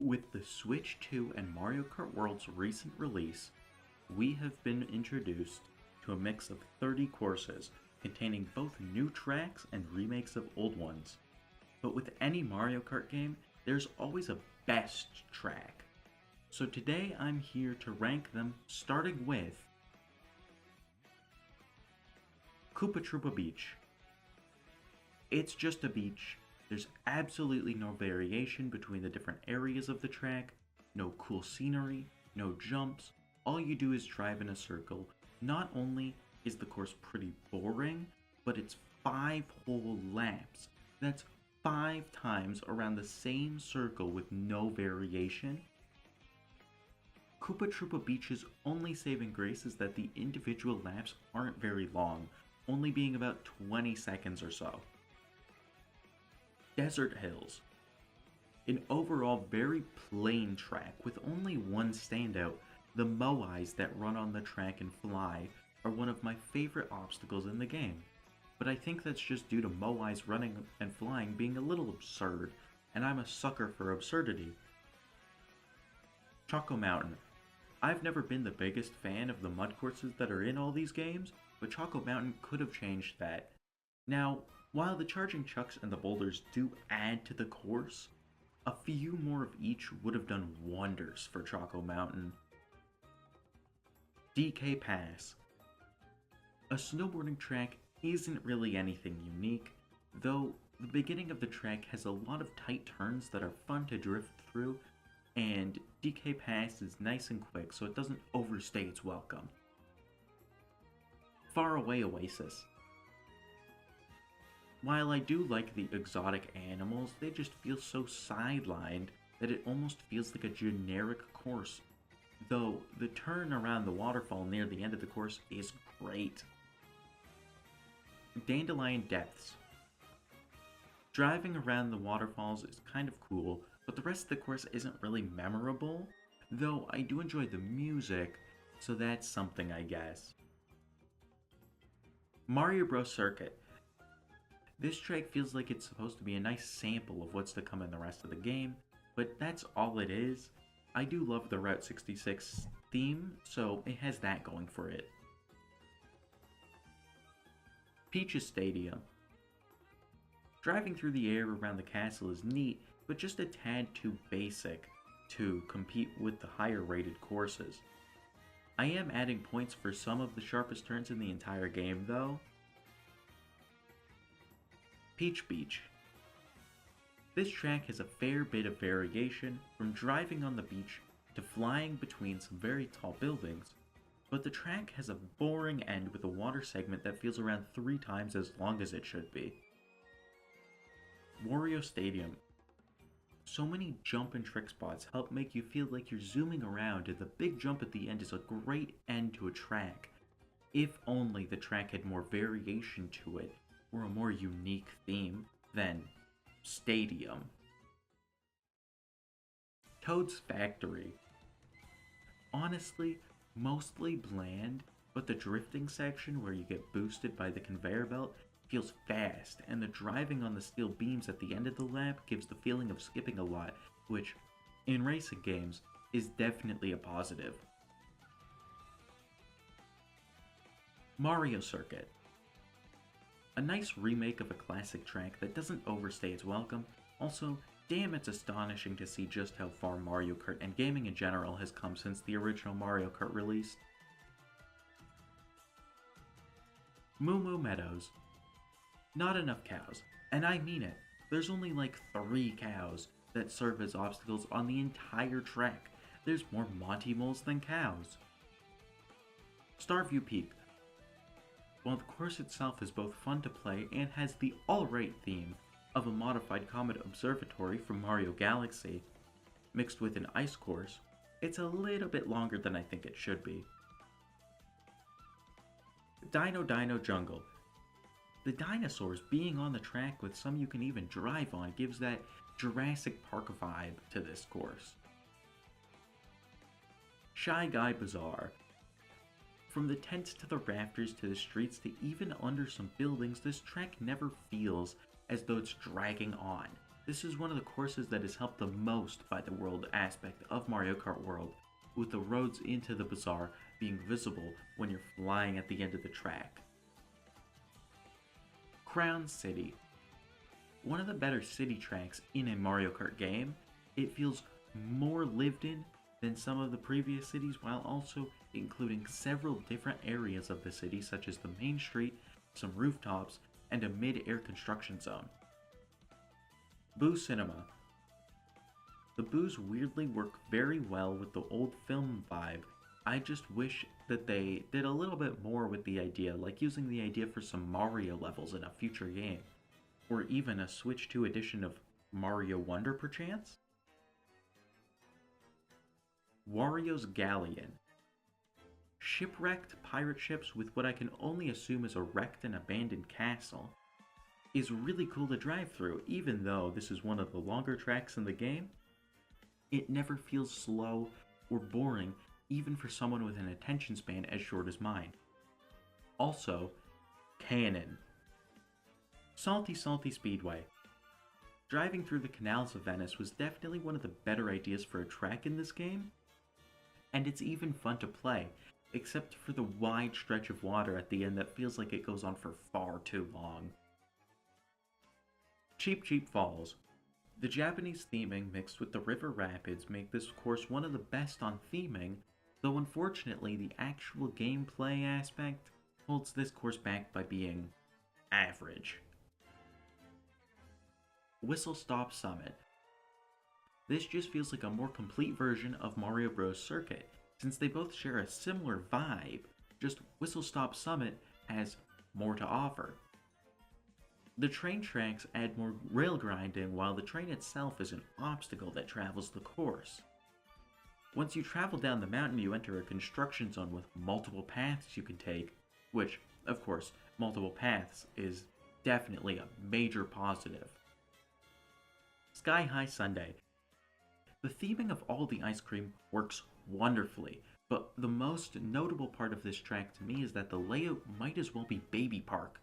With the Switch 2 and Mario Kart World's recent release, we have been introduced to a mix of 30 courses containing both new tracks and remakes of old ones. But with any Mario Kart game, there's always a best track. So today I'm here to rank them, starting with Koopa Troopa Beach. It's just a beach. There's absolutely no variation between the different areas of the track, no cool scenery, no jumps. All you do is drive in a circle. Not only is the course pretty boring, but it's 5 whole laps. That's 5 times around the same circle with no variation. Koopa Troopa Beach's only saving grace is that the individual laps aren't very long, only being about 20 seconds or so. Desert Hills. An overall very plain track with only one standout. The Moais that run on the track and fly are one of my favorite obstacles in the game. But I think that's just due to Moais running and flying being a little absurd, and I'm a sucker for absurdity. Choco Mountain. I've never been the biggest fan of the mud courses that are in all these games, but Choco Mountain could have changed that. Now, while the charging chucks and the boulders do add to the course, a few more of each would have done wonders for Choco Mountain. DK Pass. A snowboarding track isn't really anything unique, though the beginning of the track has a lot of tight turns that are fun to drift through, and DK Pass is nice and quick so it doesn't overstay its welcome. Faraway Oasis. While I do like the exotic animals, they just feel so sidelined that it almost feels like a generic course, though the turn around the waterfall near the end of the course is great. Dandelion Depths. Driving around the waterfalls is kind of cool, but the rest of the course isn't really memorable, though I do enjoy the music, so that's something I guess. Mario Bros. Circuit. This track feels like it's supposed to be a nice sample of what's to come in the rest of the game, but that's all it is. I do love the Route 66 theme, so it has that going for it. Peach's Stadium. Driving through the air around the castle is neat, but just a tad too basic to compete with the higher rated courses. I am adding points for some of the sharpest turns in the entire game though. Peach Beach. This track has a fair bit of variation, from driving on the beach to flying between some very tall buildings, but the track has a boring end with a water segment that feels around 3 times as long as it should be. Wario Stadium. So many jump and trick spots help make you feel like you're zooming around, and the big jump at the end is a great end to a track. If only the track had more variation to it, or a more unique theme than Stadium. Toad's Factory. Honestly, mostly bland, but the drifting section where you get boosted by the conveyor belt feels fast, and the driving on the steel beams at the end of the lap gives the feeling of skipping a lot, which, in racing games, is definitely a positive. Mario Circuit. A nice remake of a classic track that doesn't overstay its welcome. Also, damn, it's astonishing to see just how far Mario Kart and gaming in general has come since the original Mario Kart release. Moo Moo Meadows. Not enough cows, and I mean it. There's only like 3 cows that serve as obstacles on the entire track. There's more Monty Moles than cows. Starview Peak. While the course itself is both fun to play and has the alright theme of a modified Comet Observatory from Mario Galaxy, mixed with an ice course, it's a little bit longer than I think it should be. Dino Dino Jungle. The dinosaurs being on the track with some you can even drive on gives that Jurassic Park vibe to this course. Shy Guy Bazaar. From the tents to the rafters to the streets to even under some buildings, this track never feels as though it's dragging on. This is one of the courses that is helped the most by the world aspect of Mario Kart World, with the roads into the bazaar being visible when you're flying at the end of the track. Crown City. One of the better city tracks in a Mario Kart game. It feels more lived in than some of the previous cities, while also including several different areas of the city, such as the main street, some rooftops, and a mid-air construction zone. Boo Cinema. The boos weirdly work very well with the old film vibe. I just wish that they did a little bit more with the idea, like using the idea for some Mario levels in a future game. Or even a Switch 2 edition of Mario Wonder perchance? Wario's Galleon. Shipwrecked pirate ships with what I can only assume is a wrecked and abandoned castle is really cool to drive through, even though this is one of the longer tracks in the game. It never feels slow or boring, even for someone with an attention span as short as mine. Also, Cannon. Salty Speedway. Driving through the canals of Venice was definitely one of the better ideas for a track in this game, and it's even fun to play, except for the wide stretch of water at the end that feels like it goes on for far too long. Cheap Falls. The Japanese theming mixed with the river rapids make this course one of the best on theming, though unfortunately the actual gameplay aspect holds this course back by being average. Whistle Stop Summit. This just feels like a more complete version of Mario Bros. Circuit, since they both share a similar vibe, just Whistle Stop Summit has more to offer. The train tracks add more rail grinding, while the train itself is an obstacle that travels the course. Once you travel down the mountain, you enter a construction zone with multiple paths you can take, which, of course, multiple paths is definitely a major positive. Sky High Sundae. The theming of all the ice cream works wonderfully, but the most notable part of this track to me is that the layout might as well be Baby Park,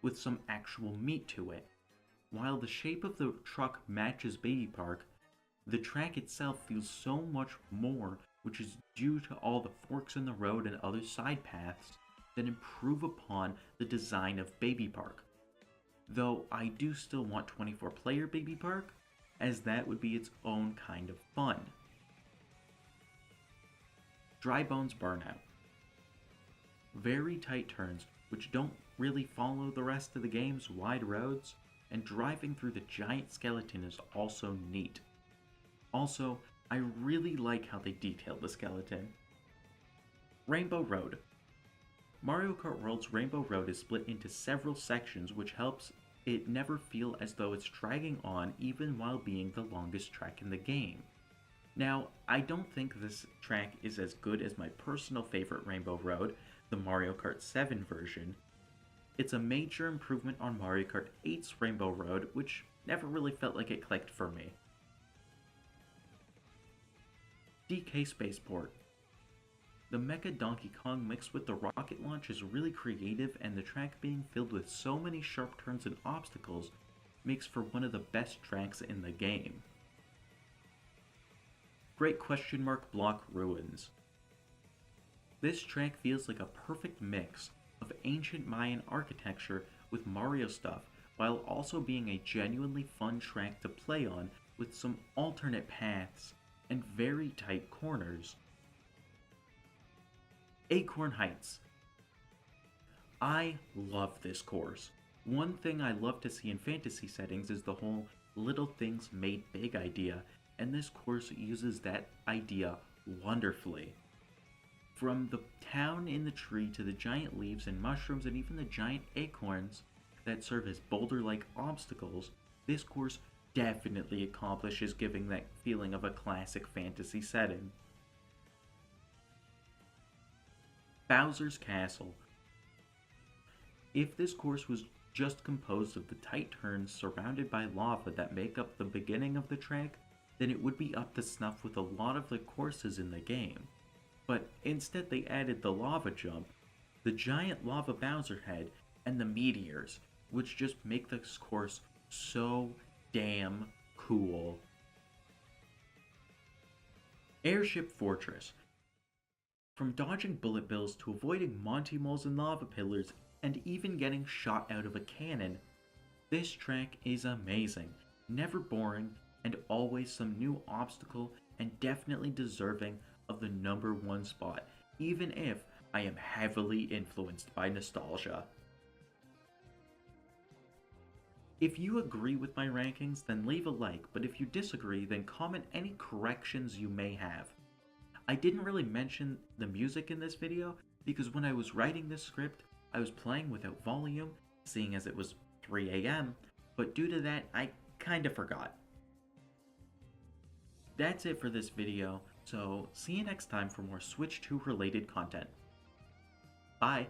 with some actual meat to it. While the shape of the truck matches Baby Park, the track itself feels so much more, which is due to all the forks in the road and other side paths that improve upon the design of Baby Park. Though I do still want 24-player Baby Park, as that would be its own kind of fun. Dry Bones Burnout. Very tight turns, which don't really follow the rest of the game's wide roads, and driving through the giant skeleton is also neat. Also, I really like how they detailed the skeleton. Rainbow Road. Mario Kart World's Rainbow Road is split into several sections, which helps it never feel as though it's dragging on even while being the longest track in the game. Now, I don't think this track is as good as my personal favorite Rainbow Road, the Mario Kart 7 version. It's a major improvement on Mario Kart 8's Rainbow Road, which never really felt like it clicked for me. DK Spaceport. The Mecha Donkey Kong mixed with the rocket launch is really creative, and the track being filled with so many sharp turns and obstacles makes for one of the best tracks in the game. Great Question Mark Block Ruins. This track feels like a perfect mix of ancient Mayan architecture with Mario stuff, while also being a genuinely fun track to play on with some alternate paths and very tight corners. Acorn Heights. I love this course. One thing I love to see in fantasy settings is the whole little things made big idea, and this course uses that idea wonderfully. From the town in the tree to the giant leaves and mushrooms and even the giant acorns that serve as boulder-like obstacles, this course definitely accomplishes giving that feeling of a classic fantasy setting. Bowser's Castle. If this course was just composed of the tight turns surrounded by lava that make up the beginning of the track, then it would be up to snuff with a lot of the courses in the game. But instead they added the lava jump, the giant lava Bowser head, and the meteors, which just make this course so damn cool. Airship Fortress. From dodging bullet bills to avoiding Monty moles and lava pillars, and even getting shot out of a cannon, this track is amazing, never boring, and always some new obstacle, and definitely deserving of the number one spot, even if I am heavily influenced by nostalgia. If you agree with my rankings, then leave a like, but if you disagree, then comment any corrections you may have. I didn't really mention the music in this video because when I was writing this script, I was playing without volume, seeing as it was 3 a.m., but due to that, I kinda forgot. That's it for this video, so see you next time for more Switch 2 related content. Bye!